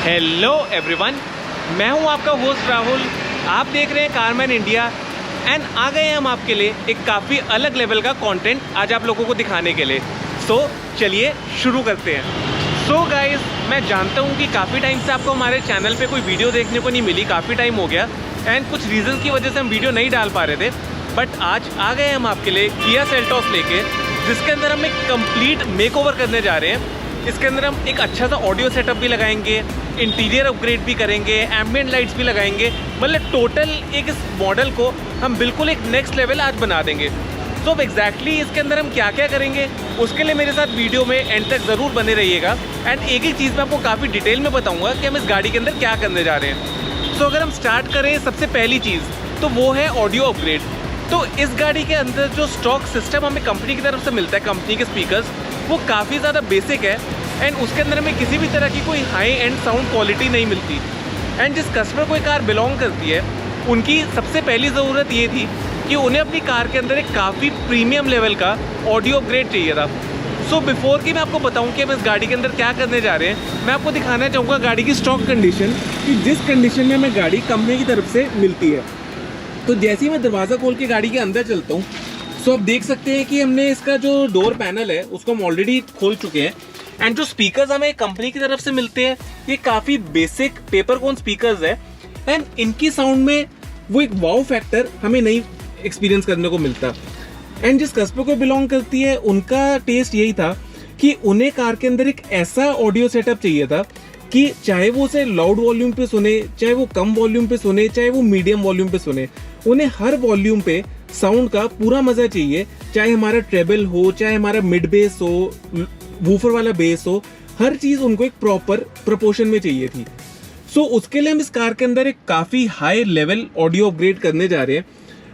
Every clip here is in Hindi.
हेलो एवरीवन, मैं हूं आपका होस्ट राहुल। आप देख रहे हैं कारमैन इंडिया एंड आ गए हैं हम आपके लिए एक काफ़ी अलग लेवल का कंटेंट आज आप लोगों को दिखाने के लिए। सो चलिए शुरू करते हैं। सो गाइस, मैं जानता हूं कि काफ़ी टाइम से आपको हमारे चैनल पे कोई वीडियो देखने को नहीं मिली, काफ़ी टाइम हो गया एंड कुछ रीज़न की वजह से हम वीडियो नहीं डाल पा रहे थे। बट आज आ गए हम आपके लिए किया सेल्टॉस लेके, जिसके अंदर हम एक कंप्लीट मेकओवर करने जा रहे हैं। इसके अंदर हम एक अच्छा सा ऑडियो सेटअप भी लगाएंगे, इंटीरियर अपग्रेड भी करेंगे, एम्बिएंट लाइट्स भी लगाएंगे। मतलब टोटल एक इस मॉडल को हम बिल्कुल एक नेक्स्ट लेवल आज बना देंगे। तो अब एग्जैक्टली इसके अंदर हम क्या क्या करेंगे, उसके लिए मेरे साथ वीडियो में एंड तक ज़रूर बने रहिएगा। एंड एक एक चीज़ मैं आपको काफ़ी डिटेल में बताऊँगा कि हम इस गाड़ी के अंदर क्या करने जा रहे हैं। तो अगर हम स्टार्ट करें सबसे पहली चीज़, तो वो है ऑडियो अपग्रेड। तो इस गाड़ी के अंदर जो स्टॉक सिस्टम हमें कंपनी की तरफ से मिलता है, कंपनी के स्पीकर्स, वो काफ़ी ज़्यादा बेसिक है एंड उसके अंदर हमें किसी भी तरह की कोई हाई एंड साउंड क्वालिटी नहीं मिलती। एंड जिस कस्टमर को कार बिलोंग करती है, उनकी सबसे पहली ज़रूरत ये थी कि उन्हें अपनी कार के अंदर एक काफ़ी प्रीमियम लेवल का ऑडियो अपग्रेड चाहिए था। सो बिफोर कि मैं आपको बताऊं कि हम इस गाड़ी के अंदर क्या करने जा रहे हैं, मैं आपको दिखाना चाहूँगा गाड़ी की स्टॉक कंडीशन, कि जिस कंडीशन में हमें गाड़ी कंपनी की तरफ से मिलती है। तो जैसे ही मैं दरवाज़ा खोल के गाड़ी के अंदर चलता हूँ, सो आप देख सकते हैं कि हमने इसका जो डोर पैनल है उसको हम ऑलरेडी खोल चुके हैं। एंड जो स्पीकर्स हमें कंपनी की तरफ से मिलते हैं, ये काफ़ी बेसिक पेपर कोन स्पीकर्स है एंड इनकी साउंड में वो एक वाव फैक्टर हमें नहीं एक्सपीरियंस करने को मिलता। एंड जिस कस्टमर को बिलोंग करती है, उनका टेस्ट यही था कि उन्हें कार के अंदर एक ऐसा ऑडियो सेटअप चाहिए था कि चाहे वो उसे लाउड वॉल्यूम पे सुने, चाहे वो कम वॉल्यूम पे सुने, चाहे वो मीडियम वॉल्यूम पे सुने, उन्हें हर वॉल्यूम पे साउंड का पूरा मजा चाहिए। चाहे हमारा ट्रेबल हो, चाहे हमारा मिड बेस हो, वूफर वाला बेस हो, हर चीज उनको एक प्रॉपर प्रोपोर्शन में चाहिए थी। सो उसके लिए हम इस कार के अंदर एक काफी हाई लेवल ऑडियो अपग्रेड करने जा रहे हैं।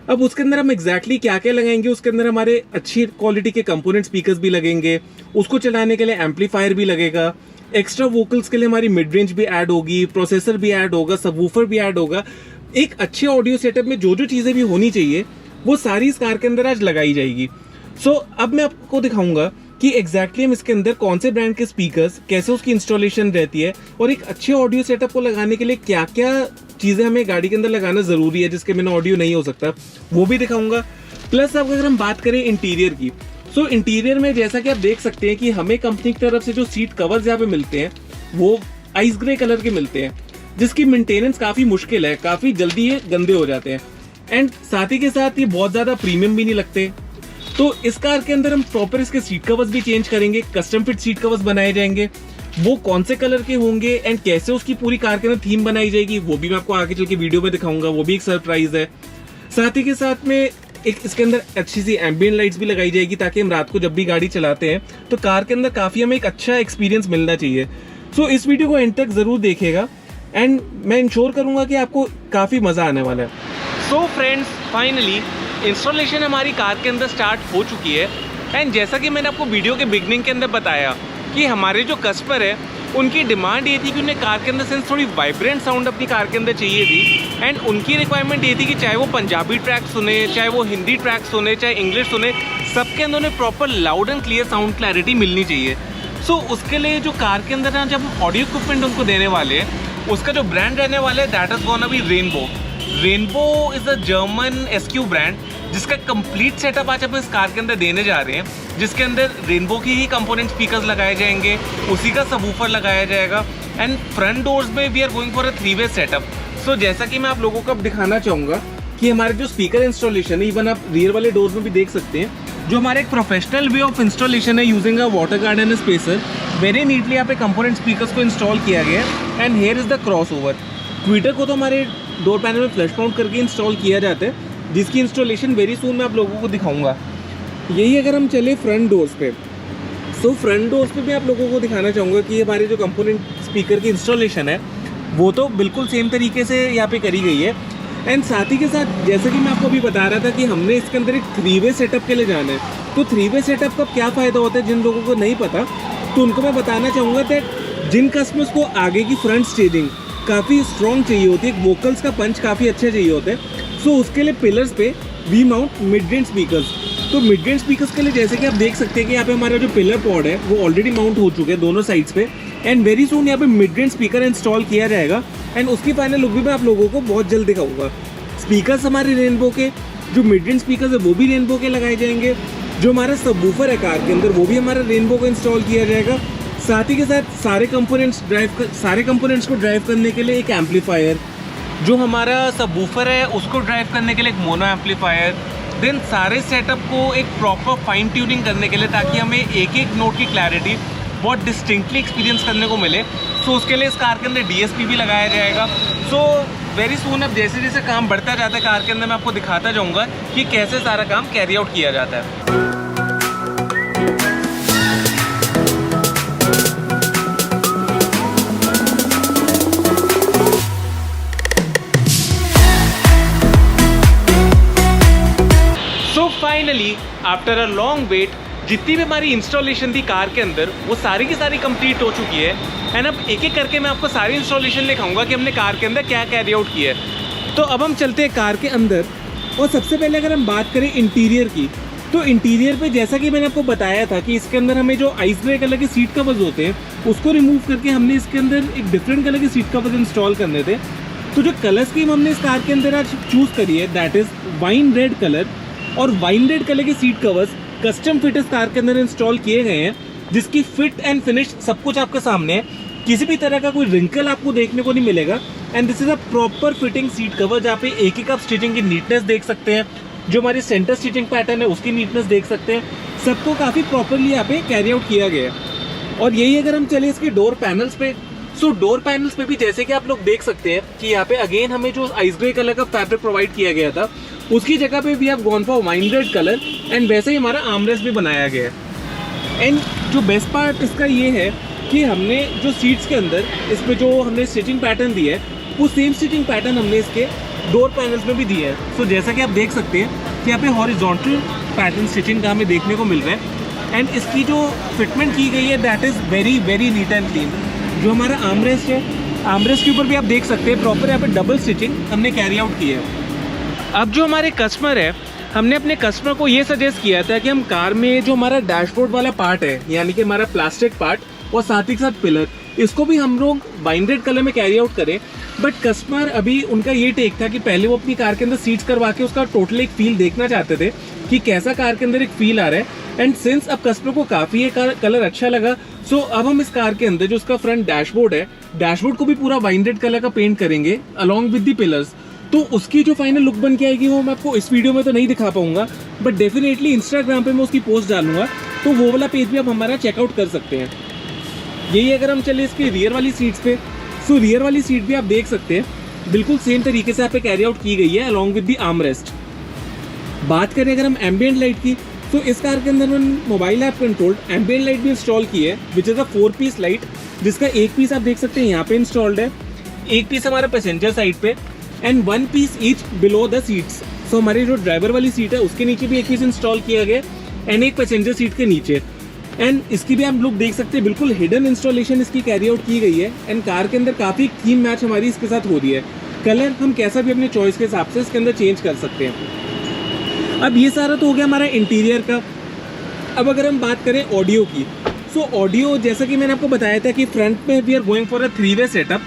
अब उसके अंदर हम एग्जैक्टली क्या क्या लगाएंगे, उसके अंदर हमारे अच्छी क्वालिटी के कंपोनेंट स्पीकर्स भी लगेंगे, उसको चलाने के लिए एम्पलीफायर भी लगेगा, एक्स्ट्रा वोकल्स के लिए हमारी मिड रेंज भी ऐड होगी, प्रोसेसर भी ऐड होगा, सबवूफर भी ऐड होगा। एक अच्छे ऑडियो सेटअप में जो जो चीजें भी होनी चाहिए वो सारी इस कार के अंदर आज लगाई जाएगी। सो अब मैं आपको दिखाऊंगा कि एग्जैक्टली हम इसके अंदर कौन से ब्रांड के स्पीकर्स, कैसे उसकी इंस्टॉलेशन रहती है और एक अच्छे ऑडियो सेटअप को लगाने के लिए क्या क्या चीजें हमें गाड़ी के अंदर लगाना जरूरी है, जिसके बिना ऑडियो नहीं हो सकता, वो भी दिखाऊंगा। प्लस अब अगर हम बात करें इंटीरियर की, सो इंटीरियर में जैसा कि आप देख सकते हैं कि हमें कंपनी की तरफ से जो सीट कवर्स यहाँ पे मिलते हैं वो आइस ग्रे कलर के मिलते हैं, जिसकी मेंटेनेंस काफी मुश्किल है, काफी जल्दी ये गंदे हो जाते हैं। एंड साथ ही के साथ ये बहुत ज्यादा प्रीमियम भी नहीं लगते। तो इस कार के अंदर हम प्रॉपर इसके सीट कवर्स भी चेंज करेंगे, कस्टम फिट सीट कवर्स बनाए जाएंगे। वो कौन से कलर के होंगे एंड कैसे उसकी पूरी कार के अंदर थीम बनाई जाएगी, वो भी मैं आपको आगे चल के वीडियो में दिखाऊंगा, वो भी एक सरप्राइज है। साथ ही के साथ में एक इसके अंदर अच्छी सी एम्बिएंट लाइट्स भी लगाई जाएगी, ताकि हम रात को जब भी गाड़ी चलाते हैं तो कार के अंदर काफी हमें एक अच्छा एक्सपीरियंस मिलना चाहिए। सो इस वीडियो को एंड तक जरूर देखिएगा एंड मैं इंश्योर करूंगा कि आपको काफी मजा आने वाला है। सो फ्रेंड्स, फाइनली इंस्टॉलेशन हमारी कार के अंदर स्टार्ट हो चुकी है। एंड जैसा कि मैंने आपको वीडियो के बिगनिंग के अंदर बताया कि हमारे जो कस्टमर है, उनकी डिमांड ये थी कि उन्हें कार के अंदर सेंस थोड़ी वाइब्रेंट साउंड अपनी कार के अंदर चाहिए थी। एंड उनकी रिक्वायरमेंट ये थी कि चाहे वो पंजाबी ट्रैक सुने, चाहे वो हिंदी ट्रैक सुने, चाहे इंग्लिश सुने, सबके अंदर उन्हें proper loud and clear sound clarity मिलनी चाहिए। सो उसके लिए जो कार के अंदर ना जब ऑडियो इक्विपमेंट उनको देने वाले हैं, उसका जो ब्रांड रहने वाला है that is gonna be rainbow. Rainbow is a German SQ brand, जिसका कंप्लीट सेटअप आज हम इस कार के अंदर देने जा रहे हैं, जिसके अंदर रेनबो की ही कंपोनेंट स्पीकर्स लगाए जाएंगे, उसी का सबवूफर लगाया जाएगा। एंड फ्रंट डोर्स में we are going for a 3-वे सेटअप। सो जैसा कि मैं आप लोगों को अब दिखाना चाहूँगा कि हमारे जो स्पीकर इंस्टॉलेशन है, इवन आप रियर वाले डोर्स में भी देख सकते हैं, जो हमारा एक प्रोफेशनल वे ऑफ इंस्टॉलेशन है using a water garden spacer. Very neatly यहाँ पे कंपोनेंट स्पीकर्स को इंस्टॉल किया गया है। And here is the cross over. Twitter को तो हमारे डोर पैनल में फ्लैश माउंट करके इंस्टॉल किया जाता है, जिसकी इंस्टॉलेशन वेरी सून मैं आप लोगों को दिखाऊंगा। यही अगर हम चले फ्रंट डोर्स पे, सो फ्रंट डोर्स पे भी आप लोगों को दिखाना चाहूँगा कि हमारे जो कंपोनेंट स्पीकर की इंस्टॉलेशन है वो तो बिल्कुल सेम तरीके से यहाँ पे करी गई है। एंड साथ ही के साथ जैसे कि मैं आपको अभी बता रहा था कि हमने इसके अंदर एक 3-वे सेटअप के लिए जाना है। तो 3-वे सेटअप का क्या फ़ायदा होता है, जिन लोगों को नहीं पता तो उनको मैं बताना चाहूँगा दैट जिन कस्टमर्स को आगे की फ्रंट स्टेजिंग काफ़ी स्ट्रॉन्ग चाहिए होती है, वोकल्स का पंच काफ़ी अच्छे चाहिए होते हैं, सो उसके लिए पिलर्स पे we mount mid range speakers. तो मिड रेंज स्पीकर्स के लिए जैसे कि आप देख सकते हैं कि यहाँ पे हमारा जो पिलर पॉड है वो ऑलरेडी माउंट हो चुके हैं दोनों साइड्स पे। एंड वेरी सून यहाँ पे मिड रेंज स्पीकर इंस्टॉल किया जाएगा एंड उसकी फाइनल लुक भी मैं आप लोगों को बहुत जल्द दिखाऊंगा। स्पीकर्स हमारे रेनबो के, जो मिड रेंज स्पीकर्स है वो भी रेनबो के लगाए जाएंगे, जो हमारा सबवूफर है कार के अंदर वो भी हमारा रेनबो को इंस्टॉल किया जाएगा। साथ ही के साथ सारे कंपोनेंट्स को ड्राइव करने के लिए एक एम्पलीफायर, जो हमारा सबवूफर है उसको ड्राइव करने के लिए एक मोनो एम्पलीफायर, देन सारे सेटअप को एक प्रॉपर फाइन ट्यूनिंग करने के लिए ताकि हमें एक एक नोट की क्लैरिटी बहुत डिस्टिंक्टली एक्सपीरियंस करने को मिले। सो उसके लिए इस कार के अंदर DSP भी लगाया जाएगा। सो वेरी सून अब जैसे जैसे काम बढ़ता जाता है कार के अंदर मैं आपको दिखाता जाऊँगा कि कैसे सारा काम कैरी आउट किया जाता है। Finally after a long wait जितनी भी हमारी इंस्टॉलेशन थी कार के अंदर वो सारी की सारी कंप्लीट हो चुकी है एंड अब एक एक करके मैं आपको सारी इंस्टॉलेशन दिखाऊंगा कि हमने कार के अंदर क्या कैरी आउट किया है। तो अब हम चलते हैं कार के अंदर और सबसे पहले अगर हम बात करें इंटीरियर की, तो इंटीरियर पे जैसा कि मैंने आपको बताया था कि इसके अंदर हमें जो आइस ग्रे कलर के सीट कवर्स होते हैं उसको रिमूव करके हमने इसके अंदर एक डिफरेंट कलर के सीट कवर्स इंस्टॉल करने थे। तो जो कलर स्कीम हमने इस कार के अंदर आज चूज़ करी है that is wine red colour, और वाइन रेड कलर के सीट कवर्स कस्टम फिट इस कार के अंदर इंस्टॉल किए गए हैं, जिसकी फिट एंड फिनिश सब कुछ आपके सामने है। किसी भी तरह का कोई रिंकल आपको देखने को नहीं मिलेगा and this is a proper fitting seat cover जहाँ पे एक एक आप स्टिचिंग की नीटनेस देख सकते हैं, जो हमारी सेंटर स्टिचिंग पैटर्न है उसकी नीटनेस देख सकते हैं। सबको काफ़ी प्रॉपरली यहाँ पे कैरी आउट किया गया है। और यही अगर हम चले इसके डोर पैनल्स पे, सो डोर पैनल्स पे भी जैसे कि आप लोग देख सकते हैं कि यहाँ पे अगेन हमें जो आइस ग्रे कलर का फैब्रिक प्रोवाइड किया गया था उसकी जगह पे भी आप gone for wine red colour and वैसे ही हमारा आर्मरेस्ट भी बनाया गया है। एंड जो बेस्ट पार्ट इसका ये है कि हमने जो सीट्स के अंदर इस पर जो हमने स्टिचिंग पैटर्न दिया है वो सेम स्टिचिंग पैटर्न हमने इसके डोर पैनल्स में भी दिया है। सो जैसा कि आप देख सकते हैं कि यहाँ पे हॉरिजॉन्टल पैटर्न स्टिचिंग का हमें देखने को मिल रहा है एंड इसकी जो फिटमेंट की गई है that is very very neat and clean. जो हमारा आर्मरेस्ट है, आर्मरेस्ट के ऊपर भी आप देख सकते हैं प्रॉपर यहाँ पे डबल स्टिचिंग हमने कैरी आउट की है। अब जो हमारे कस्टमर है, हमने अपने कस्टमर को ये सजेस्ट किया था कि हम कार में जो हमारा डैशबोर्ड वाला पार्ट है यानी कि हमारा प्लास्टिक पार्ट और साथ ही साथ पिलर, इसको भी हम लोग वाइन रेड कलर में कैरी आउट करें। बट कस्टमर अभी उनका ये टेक था कि पहले वो अपनी कार के अंदर सीट्स करवा के उसका टोटल एक फील देखना चाहते थे कि कैसा कार के अंदर एक फील आ रहा है। एंड सिंस अब कस्टमर को काफ़ी ये कलर अच्छा लगा, सो अब हम इस कार के अंदर जो उसका फ्रंट डैशबोर्ड है, डैशबोर्ड को भी पूरा वाइन रेड कलर का पेंट करेंगे अलॉन्ग विद द पिलर्स। तो उसकी जो फाइनल लुक बन के आएगी वो मैं आपको इस वीडियो में तो नहीं दिखा पाऊंगा, बट डेफिनेटली इंस्टाग्राम पे मैं उसकी पोस्ट डालूंगा, तो वो वाला पेज भी आप हमारा चेकआउट कर सकते हैं। यही अगर हम चले इसकी रियर वाली सीट्स पे, सो रियर वाली सीट भी आप देख सकते हैं बिल्कुल सेम तरीके से यहाँ पे कैरी आउट की गई है अलॉन्ग विद द आर्मरेस्ट। बात करें अगर हम एम्बियंट लाइट की, तो इस कार के अंदर मैंने mobile app controlled ambient light भी इंस्टॉल की है which is a 4 piece light, जिसका एक पीस आप देख सकते हैं यहाँ पे इंस्टॉल्ड है, एक पीस हमारा पैसेंजर साइड पे and 1 piece each below the seats. So हमारी जो ड्राइवर वाली सीट है उसके नीचे भी एक पीस इंस्टॉल किया गया एंड एक पैसेंजर सीट के नीचे। एंड इसकी भी आप लोग देख सकते हैं बिल्कुल हिडन इंस्टॉलेशन इसकी कैरी आउट की गई है एंड कार के अंदर काफ़ी थीम मैच हमारी इसके साथ हो रही है। कलर हम कैसा भी अपने चॉइस के हिसाब से इसके अंदर चेंज कर सकते हैं। अब ये सारा तो हो गया हमारा इंटीरियर का। अब अगर हम बात करें ऑडियो की, सो ऑडियो जैसा कि मैंने आपको बताया था कि फ्रंट में we are going for a 3-वे सेटअप।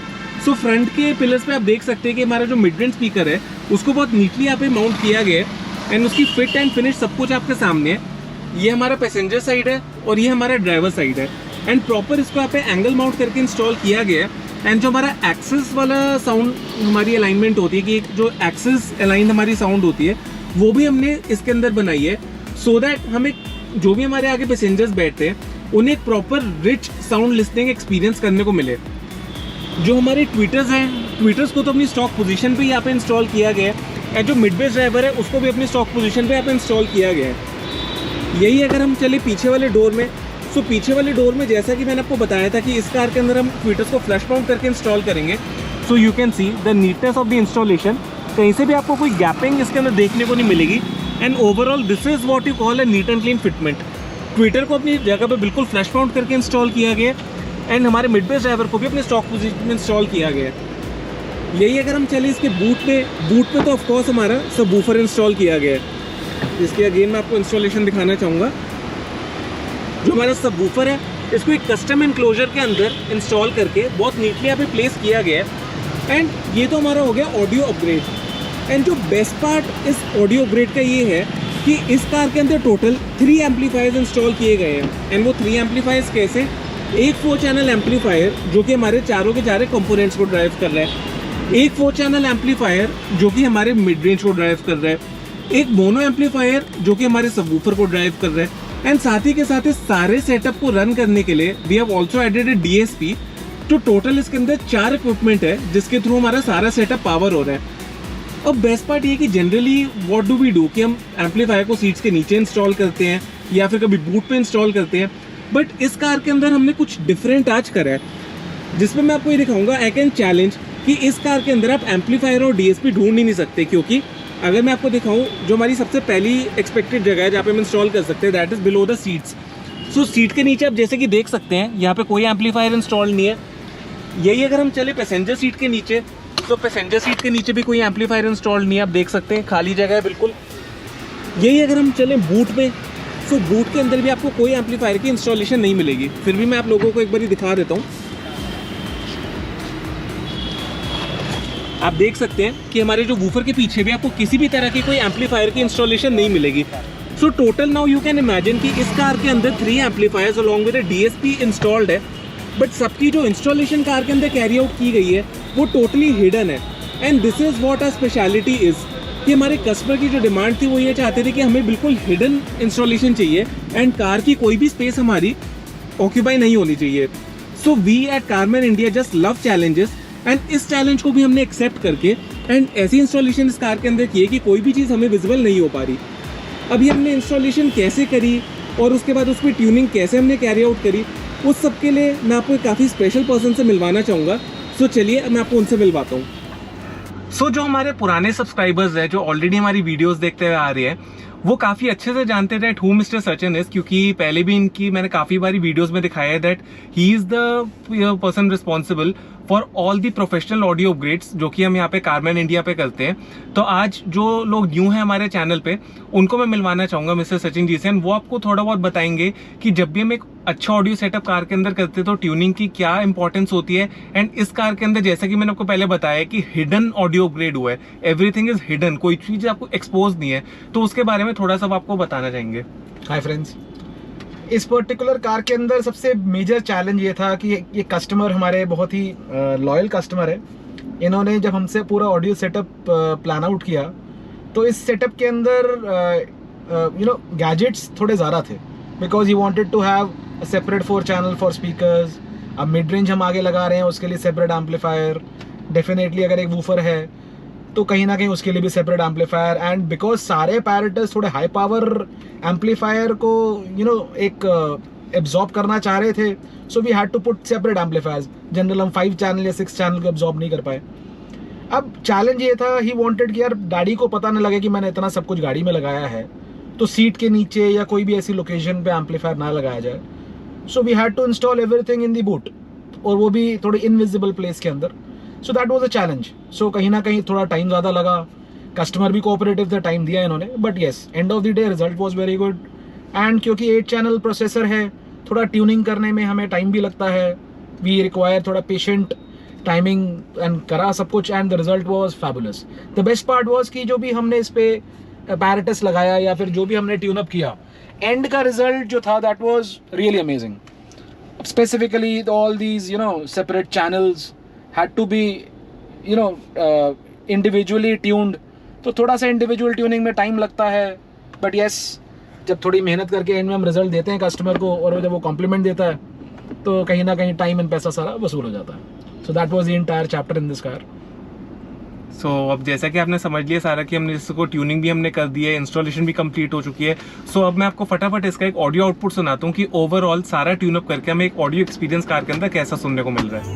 सो फ्रंट के पिलर्स पे आप देख सकते हैं कि हमारा जो मिड रेंज स्पीकर है उसको बहुत नीटली यहाँ पे माउंट किया गया है एंड उसकी फिट एंड फिनिश सब कुछ आपके सामने है। ये हमारा पैसेंजर साइड है और ये हमारा ड्राइवर साइड है एंड प्रॉपर इसको यहाँ पे एंगल माउंट करके इंस्टॉल किया गया है। एंड जो हमारा एक्सिस वाला साउंड हमारी अलाइनमेंट होती है कि जो एक्सिस अलाइन हमारी साउंड होती है वो भी हमने इसके अंदर बनाई है सो दैट हमें जो भी हमारे आगे पैसेंजर्स बैठते हैं उन्हें एक proper rich sound listening experience करने को मिले। जो हमारे ट्विटर्स हैं, ट्विटर्स को तो अपनी स्टॉक पोजीशन पे यहाँ पे इंस्टॉल किया गया है एंड जो मिड बेस ड्राइवर है उसको भी अपनी स्टॉक पोजीशन पे यहाँ पे इंस्टॉल किया गया है। यही अगर हम चले पीछे वाले डोर में, सो पीछे वाले डोर में जैसा कि मैंने आपको बताया था कि इस कार के अंदर हम ट्विटर्स को फ्लैश माउंट करके इंस्टॉल करेंगे। सो you can see the neatness of the installation, कहीं से भी आपको कोई गैपिंग इसके अंदर देखने को नहीं मिलेगी and overall this is what you call a neat and clean fitment. Twitter को अपनी जगह पे बिल्कुल फ्लैश माउंट करके इंस्टॉल किया गया एंड हमारे मिड बेस ड्राइवर को भी अपने स्टॉक पोजीशन में इंस्टॉल किया गया है। यही अगर हम चले इसके बूट पे तो ऑफकोर्स हमारा सबवूफर इंस्टॉल किया गया है, जिसकी अगेन मैं आपको इंस्टॉलेशन दिखाना चाहूँगा। जो हमारा सबवूफर है इसको एक कस्टम इनक्लोजर के अंदर इंस्टॉल करके बहुत नीटली यहाँ पे प्लेस किया गया है। एंड ये तो हमारा हो गया ऑडियो अपग्रेड। एंड जो बेस्ट पार्ट इस ऑडियो अपग्रेड का ये है कि इस कार के अंदर टोटल 3 एम्पलीफायर्स इंस्टॉल किए गए हैं। एंड वो 3 एम्पलीफायर्स कैसे? एक 4 चैनल एम्पलीफायर जो कि हमारे चारों के चारे कंपोनेंट्स को ड्राइव कर रहा है, एक 4 चैनल एम्पलीफायर जो कि हमारे मिड रेंज को ड्राइव कर रहा है, एक मोनो एम्पलीफायर जो कि हमारे सबवूफर को ड्राइव कर रहा है। एंड साथ ही के साथ इस सारे सेटअप को रन करने के लिए we have also added a DSP. तो टोटल इसके अंदर 4 इक्विपमेंट है जिसके थ्रू हमारा सारा सेटअप पावर हो रहा है। अब बेस्ट पार्ट ये कि generally what do we do कि हम एम्पलीफायर को सीट्स के नीचे इंस्टॉल करते हैं या फिर कभी बूट पे इंस्टॉल करते हैं, बट इस कार के अंदर हमने कुछ डिफरेंट आज करा है जिसमें मैं आपको ये दिखाऊंगा। आई कैन चैलेंज कि इस कार के अंदर आप एम्पलीफायर और डीएसपी ढूंढ ही नहीं सकते, क्योंकि अगर मैं आपको दिखाऊं जो हमारी सबसे पहली एक्सपेक्टेड जगह है जहाँ पे हम इंस्टॉल कर सकते हैं, that is below the seats. So seat के नीचे आप जैसे कि देख सकते हैं यहाँ पे कोई एम्पलीफायर इंस्टॉल नहीं है। यही अगर हम चले पैसेंजर सीट के नीचे, तो पैसेंजर सीट के नीचे भी कोई एम्पलीफायर इंस्टॉल नहीं है, आप देख सकते हैं खाली जगह है बिल्कुल। यही अगर हम चलें बूट में, तो बूट के अंदर भी आपको कोई एम्पलीफायर की इंस्टॉलेशन नहीं मिलेगी। फिर भी मैं आप लोगों को एक बार दिखा देता हूँ। आप देख सकते हैं कि हमारे जो वूफर के पीछे भी आपको किसी भी तरह की कोई एम्पलीफायर की इंस्टॉलेशन नहीं मिलेगी। So total now you can imagine कि इस कार के अंदर 3 amplifiers along with a DSP installed है, बट सबकी जो इंस्टॉलेशन कार के अंदर कैरी आउट की गई है वो टोटली हिडन है। And this is what our speciality is कि हमारे कस्टमर की जो डिमांड थी वो ये चाहते थे कि हमें बिल्कुल हिडन इंस्टॉलेशन चाहिए एंड कार की कोई भी स्पेस हमारी ऑक्यूपाई नहीं होनी चाहिए। So we at Carman India just love challenges, and इस चैलेंज को भी हमने एक्सेप्ट करके एंड ऐसी इंस्टॉलेशन इस कार के अंदर की है कि कोई भी चीज़ हमें विजिबल नहीं हो पा रही। अभी हमने इंस्टॉलेशन कैसे करी और उसके बाद उस पर ट्यूनिंग कैसे हमने कैरी आउट करी, उस सब के लिए मैं आपको काफ़ी स्पेशल पर्सन से मिलवाना चाहूँगा। सो चलिए मैं आपको उनसे मिलवाता हूँ। सो जो हमारे पुराने सब्सक्राइबर्स हैं जो ऑलरेडी हमारी वीडियोस देखते हुए आ रहे हैं, वो काफ़ी अच्छे से जानते थे हु मिस्टर सचिन इज, क्योंकि पहले भी इनकी मैंने काफ़ी बारी वीडियोस में दिखाया है that he is the person responsible for all the professional audio upgrades जो कि हम यहाँ पे कारमैन इंडिया पे करते हैं। तो आज जो लोग न्यू हैं हमारे चैनल पे, उनको मैं मिलवाना चाहूँगा मिस्टर सचिन जी से, वो आपको थोड़ा बहुत बताएंगे कि जब भी हम एक अच्छा ऑडियो सेटअप कार के अंदर करते हैं तो ट्यूनिंग की क्या इंपॉर्टेंस होती है। एंड इस कार के अंदर जैसा कि मैंने आपको पहले बताया कि हिडन ऑडियो अपग्रेड हुआ है, एवरीथिंग इज हिडन, कोई चीज़ आपको एक्सपोज नहीं है, तो उसके बारे में थोड़ा सा आपको बताना चाहेंगे। हाय फ्रेंड्स, इस पर्टिकुलर कार के अंदर सबसे मेजर चैलेंज ये था कि ये कस्टमर हमारे बहुत ही लॉयल कस्टमर है। इन्होंने जब हमसे पूरा ऑडियो सेटअप प्लान आउट किया तो इस सेटअप के अंदर गैजेट्स थोड़े ज़्यादा थे, because he wanted to have a separate 4 channel for speakers. अब मिड रेंज हम आगे लगा रहे हैं, उसके लिए सेपरेट एम्पलीफायर, डेफिनेटली अगर एक वूफर है तो कहीं ना कहीं उसके लिए भी सेपरेट एम्पलीफायर। एंड बिकॉज सारे पैरेटस थोड़े हाई पावर एम्पलीफायर को एक एब्जॉर्ब करना चाह रहे थे, so we had to put separate amplifiers. General हम 5 चैनल या 6 चैनल को एब्जॉर्ब नहीं कर पाए। अब चैलेंज ये था, ही वांटेड कि यार डैडी को पता न लगे कि मैंने इतना सब कुछ गाड़ी में लगाया है, तो सीट के नीचे या कोई भी ऐसी लोकेशन पे एम्पलीफायर ना लगाया जाए। So we had to install everything in the boot, और वो भी थोड़ी इनविजिबल प्लेस के अंदर। So that was a challenge. So कहीं ना कहीं थोड़ा टाइम ज़्यादा लगा, कस्टमर भी कोऑपरेटिव थे, टाइम दिया इन्होंने, but yes end of the day result was very good. And क्योंकि 8 चैनल प्रोसेसर है, थोड़ा ट्यूनिंग करने में हमें टाइम भी लगता है, वी रिक्वायर थोड़ा पेशेंट टाइमिंग एंड करा सब कुछ, and the result was fabulous. The best part was कि जो भी हमने इस पे पैरेटस लगाया या फिर जो भी हमने ट्यून अप किया, एंड का रिजल्ट जो था that was really amazing. Specifically all these separate channels had to be individually tuned, तो थोड़ा सा इंडिविजुअल ट्यूनिंग में टाइम लगता है, बट यस जब थोड़ी मेहनत करके एंड में हम रिजल्ट देते हैं कस्टमर को और जब वो कॉम्प्लीमेंट देता है तो कहीं ना कहीं टाइम एंड पैसा सारा वसूल हो जाता है। So that was the entire chapter in this car. So अब जैसा कि आपने समझ लिया सारा कि हमने इसको ट्यूनिंग भी हमने कर दी है, इंस्टॉलेशन भी कंप्लीट हो चुकी है। सो अब मैं आपको फटाफट इसका एक ऑडियो आउटपुट सुनाता हूँ कि ओवरऑल सारा ट्यून अप करके हमें एक ऑडियो एक्सपीरियंस कार के अंदर कैसा सुनने को मिल रहा है।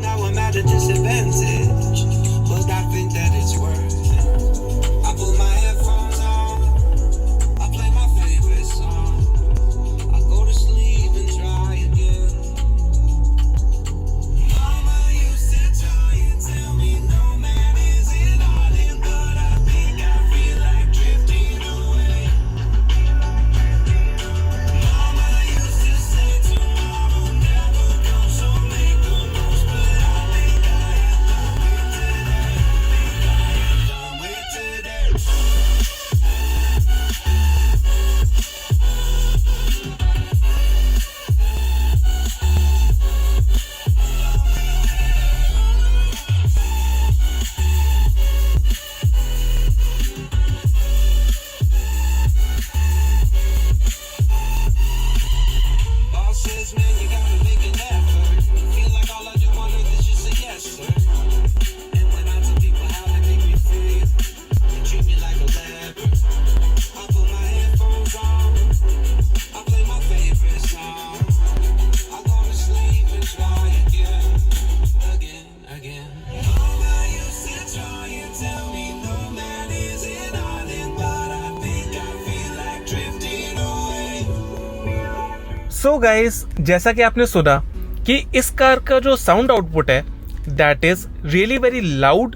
says, man, you gotta make an effort. Feel like all I do on earth is just say yes, sir. And when I tell people how they make me feel, they treat me like a leper. I put my headphones on, I play my favorite song. I go to sleep and try again. Mama used to try and tell me no man is an island, but I think I feel like drifting away. So guys, जैसा कि आपने सुना कि इस कार का जो साउंड आउटपुट है that is really very loud,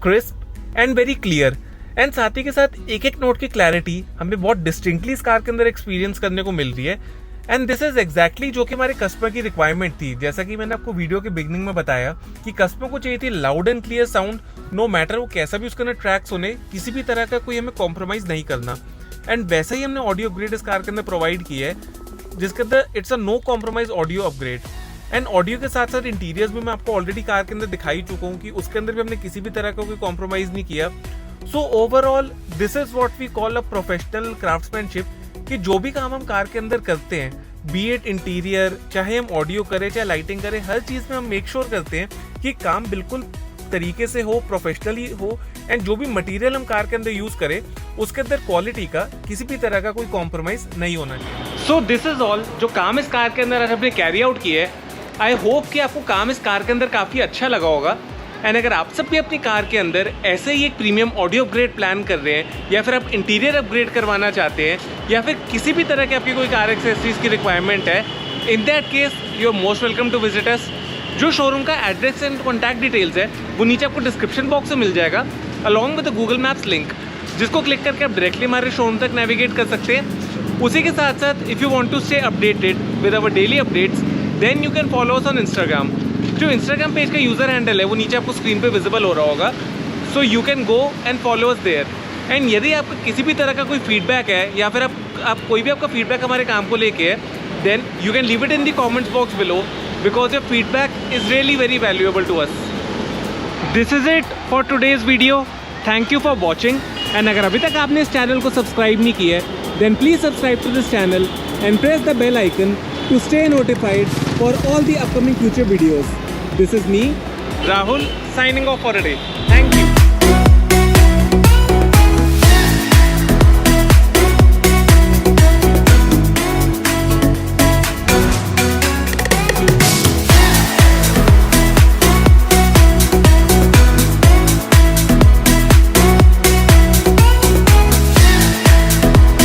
crisp and very clear, and साथ ही के साथ एक एक नोट की क्लैरिटी हमें बहुत डिस्टिंक्टली इस कार के अंदर एक्सपीरियंस करने को मिल रही है। एंड दिस इज एग्जैक्टली जो कि हमारे कस्टमर की रिक्वायरमेंट थी। जैसा कि मैंने आपको वीडियो के बिगनिंग में बताया कि कस्टमर को चाहिए थी loud and clear sound, no matter वो कैसा भी उसके अंदर ट्रैक सुने, किसी भी तरह का कोई हमें कॉम्प्रोमाइज नहीं करना। एंड वैसा ही हमने ऑडियो अपग्रेड इस कार के अंदर प्रोवाइड की है, जिसके अंदर it's a no compromise audio upgrade. And audio के साथ साथ इंटीरियर्स भी मैं आपको ऑलरेडी कार के अंदर दिखाई चुका हूँ कि उसके अंदर भी हमने किसी भी तरह का कोई कॉम्प्रोमाइज नहीं किया। So overall this is what we call a professional craftsmanship, कि जो भी काम हम कार के अंदर करते हैं, बी इट इंटीरियर, चाहे हम ऑडियो करें चाहे लाइटिंग करें, हर चीज़ में हम मेक श्योर करते हैं कि काम बिल्कुल तरीके से हो, प्रोफेशनली हो, एंड जो भी मटेरियल हम कार के अंदर यूज करें उसके अंदर क्वालिटी का किसी भी तरह का कोई कॉम्प्रोमाइज नहीं होना चाहिए। सो दिस इज ऑल जो काम इस कार के अंदर आज हमने कैरी आउट किया है। आई होप कि आपको काम इस कार के अंदर काफ़ी अच्छा लगा होगा। एंड अगर आप सब भी अपनी कार के अंदर ऐसे ही एक प्रीमियम ऑडियो अपग्रेड प्लान कर रहे हैं, या फिर आप इंटीरियर अपग्रेड करवाना चाहते हैं, या फिर किसी भी तरह की आपकी कोई कार एक्सेसरीज की रिक्वायरमेंट है, in that case you are most welcome to visit us. जो शोरूम का एड्रेस एंड कॉन्टैक्ट डिटेल्स है वो नीचे आपको डिस्क्रिप्शन बॉक्स में मिल जाएगा, along with the Google maps link, जिसको क्लिक करके आप डायरेक्टली हमारे शोरूम तक नेविगेट कर सकते हैं। उसी के साथ साथ if you want to stay updated with our daily updates, then you can follow us on Instagram. जो इंस्टाग्राम पेज का यूज़र हैंडल है वो नीचे आपको स्क्रीन पे विजिबल हो रहा होगा, so you can go and follow us there. And यदि आपका किसी भी तरह का कोई फीडबैक है, या फिर आप कोई भी आपका फीडबैक हमारे काम को लेके है, then you can leave it in the comments box below, because your feedback is really very valuable to us. This is it for today's video. Thank you for watching. And अगर अभी तक आपने इस चैनल को सब्सक्राइब नहीं किया है, then please subscribe to this channel and press the bell icon to stay notified for all the upcoming future videos. This is me, Rahul, signing off for a day. Thank you.